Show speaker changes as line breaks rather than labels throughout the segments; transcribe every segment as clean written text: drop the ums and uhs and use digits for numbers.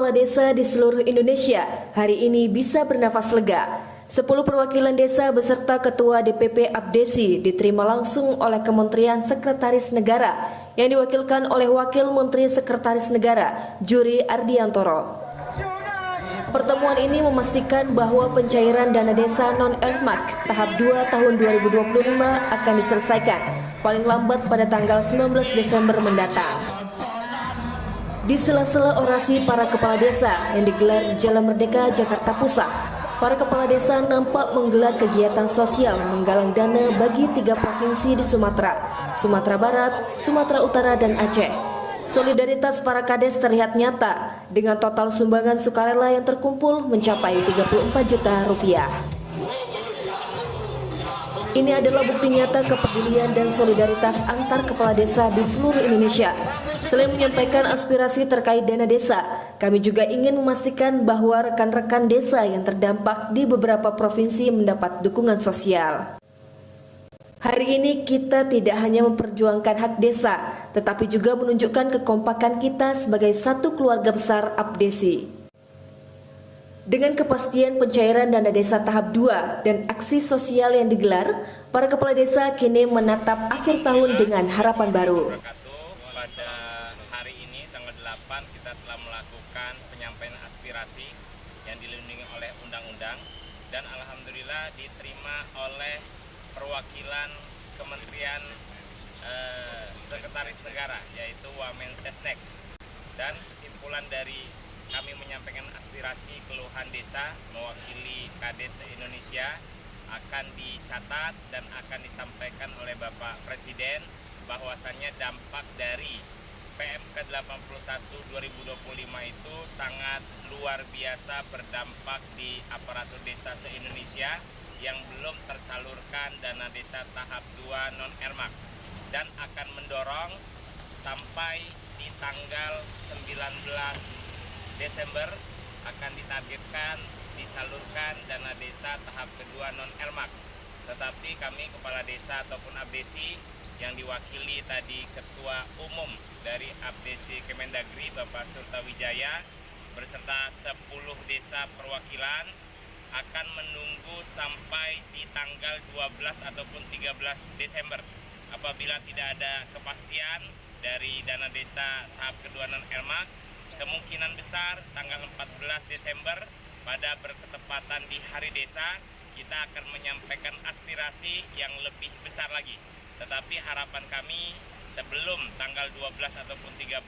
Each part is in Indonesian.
kepala desa di seluruh Indonesia hari ini bisa bernafas lega. 10 perwakilan desa beserta Ketua DPP Abdesi diterima langsung oleh Kementerian Sekretaris Negara yang diwakilkan oleh Wakil Menteri Sekretaris Negara, Juri Ardiantoro. Pertemuan ini memastikan bahwa pencairan dana desa non-ERMAK tahap 2 tahun 2025 akan diselesaikan paling lambat pada tanggal 19 Desember mendatang. Di sela-sela orasi para kepala desa yang digelar di Jalan Merdeka, Jakarta Pusat, para kepala desa nampak menggelar kegiatan sosial menggalang dana bagi 3 provinsi di Sumatera Barat, Sumatera Utara, dan Aceh. Solidaritas para kades terlihat nyata dengan total sumbangan sukarela yang terkumpul mencapai 34 juta rupiah. Ini adalah bukti nyata kepedulian dan solidaritas antar kepala desa di seluruh Indonesia. Selain menyampaikan aspirasi terkait dana desa, kami juga ingin memastikan bahwa rekan-rekan desa yang terdampak di beberapa provinsi mendapat dukungan sosial. Hari ini kita tidak hanya memperjuangkan hak desa, tetapi juga menunjukkan kekompakan kita sebagai satu keluarga besar Abdesi. Dengan kepastian pencairan dana desa tahap 2 dan aksi sosial yang digelar, para kepala desa kini menatap akhir tahun dengan harapan baru.
Pada hari ini tanggal 8 kita telah melakukan penyampaian aspirasi yang dilindungi oleh undang-undang dan alhamdulillah diterima oleh perwakilan Kementerian Sekretaris Negara yaitu Wamensesnek. Dan kesimpulan dari kami menyampaikan aspirasi keluhan desa mewakili Kades se-Indonesia akan dicatat dan akan disampaikan oleh Bapak Presiden bahwasannya dampak dari PMK 81 2025 itu sangat luar biasa berdampak di aparatur desa se-Indonesia yang belum tersalurkan dana desa tahap 2 non-ERMAK dan akan mendorong sampai di tanggal 19 Desember akan ditargetkan disalurkan dana desa tahap kedua non-ERMAK. Tetapi kami kepala desa ataupun Abdesi yang diwakili tadi Ketua Umum dari Abdesi Kemendagri Bapak Surtawijaya beserta 10 desa perwakilan akan menunggu sampai di tanggal 12 ataupun 13 Desember. Apabila tidak ada kepastian dari dana desa tahap kedua non-ERMAK, kemungkinan besar tanggal 14 Desember pada berketepatan di Hari Desa kita akan menyampaikan aspirasi yang lebih besar lagi. Tetapi harapan kami sebelum tanggal 12 ataupun 13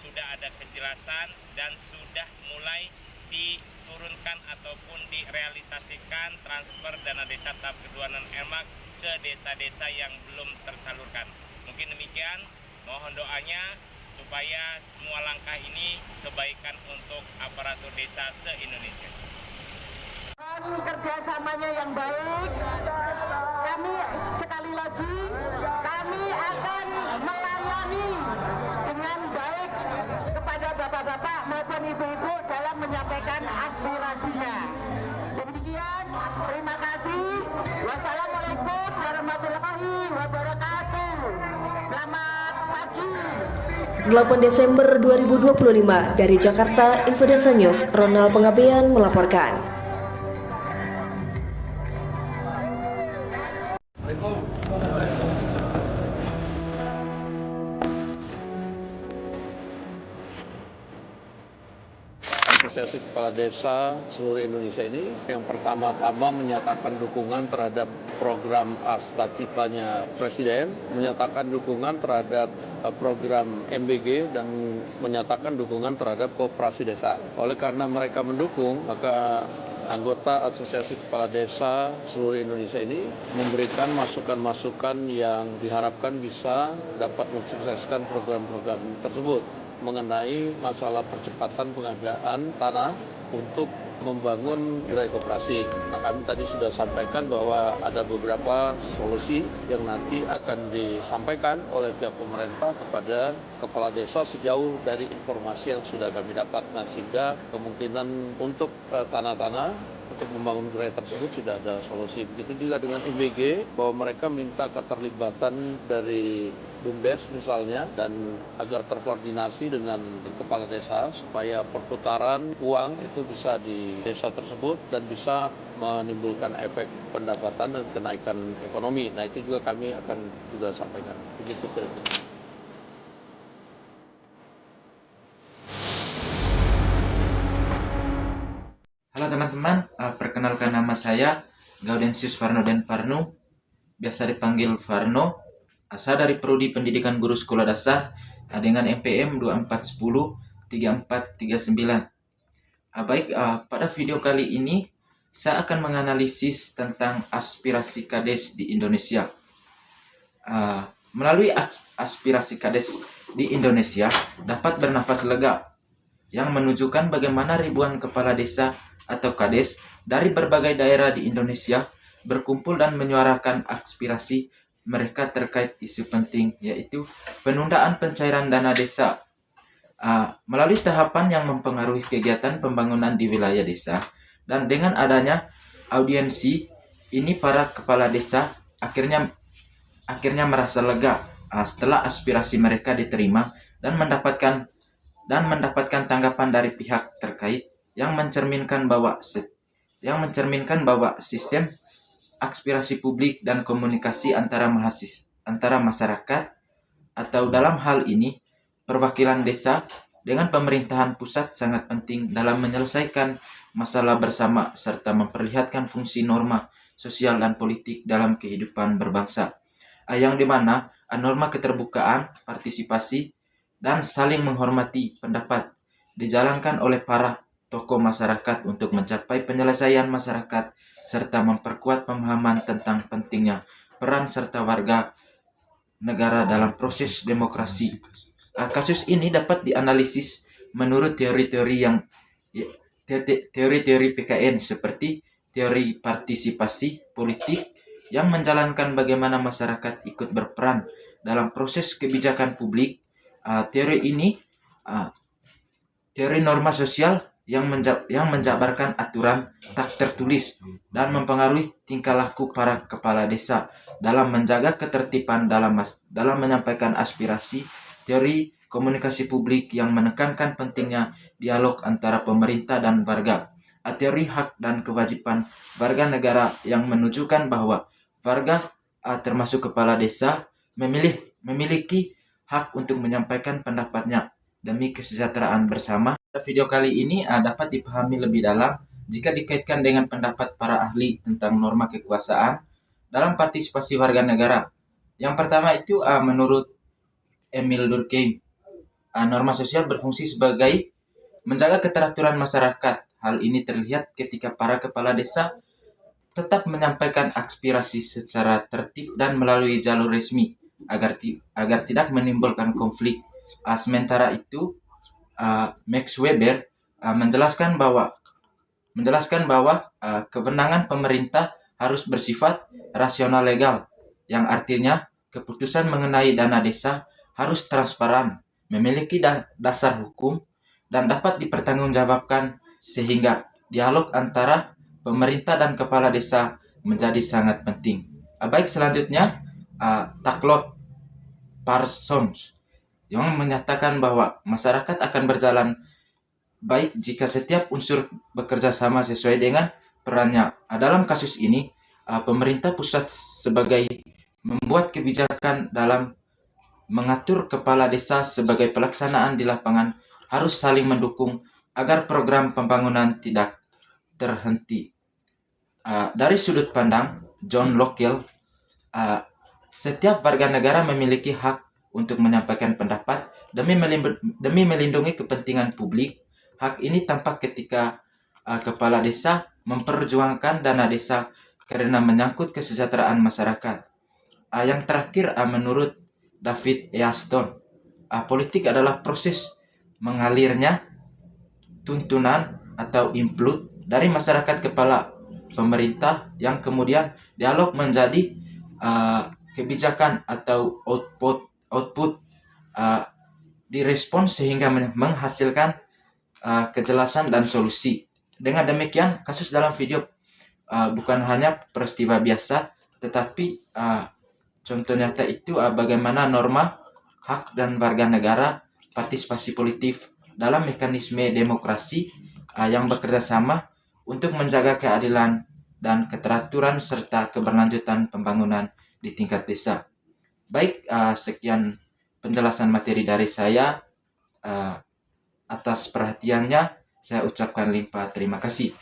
sudah ada kejelasan dan sudah mulai diturunkan ataupun direalisasikan transfer dana desa tahap kedua non-ERMAK ke desa-desa yang belum tersalurkan. Mungkin demikian, mohon doanya supaya semua langkah ini kebaikan untuk aparatur desa se-Indonesia.
Kerjasamanya yang baik, kami sekali lagi kami akan melayani dengan baik kepada bapak-bapak maupun ibu-ibu dalam menyampaikan aspirasinya. Demikian, terima kasih. Wassalamualaikum warahmatullahi wabarakatuh. Selamat pagi.
8 Desember 2025 dari Jakarta, Infodesa News, Ronald Pengabean melaporkan.
Asosiasi Kepala Desa seluruh Indonesia ini yang pertama-tama menyatakan dukungan terhadap program Astatifanya Presiden, menyatakan dukungan terhadap program MBG dan menyatakan dukungan terhadap koperasi desa. Oleh karena mereka mendukung, maka anggota Asosiasi Kepala Desa seluruh Indonesia ini memberikan masukan-masukan yang diharapkan bisa dapat mensukseskan program-program tersebut mengenai masalah percepatan pengadaan tanah untuk membangun wilayah koperasi. Nah, kami tadi sudah sampaikan bahwa ada beberapa solusi yang nanti akan disampaikan oleh pihak pemerintah kepada kepala desa sejauh dari informasi yang sudah kami dapat. Nah, sehingga kemungkinan untuk tanah-tanah untuk membangun wilayah tersebut sudah ada solusi. Begitu juga dengan IBG, bahwa mereka minta keterlibatan dari BUMDes misalnya, dan agar terkoordinasi dengan kepala desa supaya perputaran uang itu bisa di desa tersebut dan bisa menimbulkan efek pendapatan dan kenaikan ekonomi. Nah, itu juga kami akan juga sampaikan. Begitu kira-kira.
Halo teman-teman, perkenalkan nama saya Gaudensius Farnoden Farnu, biasa dipanggil Farno. Saya dari Prodi Pendidikan Guru Sekolah Dasar dengan NPM 24103439. Baik, pada video kali ini saya akan menganalisis tentang aspirasi Kades di Indonesia. Melalui aspirasi Kades di Indonesia dapat bernafas lega yang menunjukkan bagaimana ribuan kepala desa atau Kades dari berbagai daerah di Indonesia berkumpul dan menyuarakan aspirasi mereka terkait isu penting, yaitu penundaan pencairan dana desa. Melalui tahapan yang mempengaruhi kegiatan pembangunan di wilayah desa, dan dengan adanya audiensi ini, para kepala desa akhirnya merasa lega setelah aspirasi mereka diterima dan mendapatkan tanggapan dari pihak terkait yang mencerminkan bahwa sistem aspirasi publik dan komunikasi antara masyarakat, atau dalam hal ini perwakilan desa dengan pemerintahan pusat, sangat penting dalam menyelesaikan masalah bersama serta memperlihatkan fungsi norma sosial dan politik dalam kehidupan berbangsa, yang dimana norma keterbukaan, partisipasi, dan saling menghormati pendapat dijalankan oleh para tokoh masyarakat untuk mencapai penyelesaian masyarakat serta memperkuat pemahaman tentang pentingnya peran serta warga negara dalam proses demokrasi. Kasus ini dapat dianalisis menurut teori-teori PKN seperti teori partisipasi politik yang menjalankan bagaimana masyarakat ikut berperan dalam proses kebijakan publik. Teori norma sosial yang menjabarkan aturan tak tertulis dan mempengaruhi tingkah laku para kepala desa dalam menjaga ketertiban dalam menyampaikan aspirasi. Teori komunikasi publik yang menekankan pentingnya dialog antara pemerintah dan warga. Teori hak dan kewajiban warga negara yang menunjukkan bahwa warga, termasuk kepala desa, memiliki hak untuk menyampaikan pendapatnya demi kesejahteraan bersama. Video kali ini dapat dipahami lebih dalam jika dikaitkan dengan pendapat para ahli tentang norma kekuasaan dalam partisipasi warga negara. Yang pertama itu menurut Emil Durkheim, norma sosial berfungsi sebagai menjaga keteraturan masyarakat. Hal ini terlihat ketika para kepala desa tetap menyampaikan aspirasi secara tertib dan melalui jalur resmi agar tidak menimbulkan konflik. Sementara itu, Max Weber menjelaskan bahwa kewenangan pemerintah harus bersifat rasional legal, yang artinya keputusan mengenai dana desa harus transparan, memiliki dasar hukum, dan dapat dipertanggungjawabkan, sehingga dialog antara pemerintah dan kepala desa menjadi sangat penting. Baik, selanjutnya Taklot Parsons yang menyatakan bahwa masyarakat akan berjalan baik jika setiap unsur bekerja sama sesuai dengan perannya. Dalam kasus ini, pemerintah pusat sebagai membuat kebijakan dalam mengatur kepala desa sebagai pelaksanaan di lapangan harus saling mendukung agar program pembangunan tidak terhenti. Dari sudut pandang John Locke, setiap warga negara memiliki hak untuk menyampaikan pendapat demi melindungi kepentingan publik. Hak ini tampak ketika kepala desa memperjuangkan dana desa karena menyangkut kesejahteraan masyarakat. Yang terakhir, menurut David Easton, politik adalah proses mengalirnya tuntunan atau input dari masyarakat kepala pemerintah yang kemudian dialog menjadi kebijakan atau output direspons sehingga menghasilkan kejelasan dan solusi. Dengan demikian, kasus dalam video bukan hanya peristiwa biasa, tetapi contoh nyata itu bagaimana norma, hak dan warga negara, partisipasi politik dalam mekanisme demokrasi yang bekerja sama untuk menjaga keadilan dan keteraturan serta keberlanjutan pembangunan di tingkat desa. Baik, sekian penjelasan materi dari saya. Atas perhatiannya, saya ucapkan limpah terima kasih.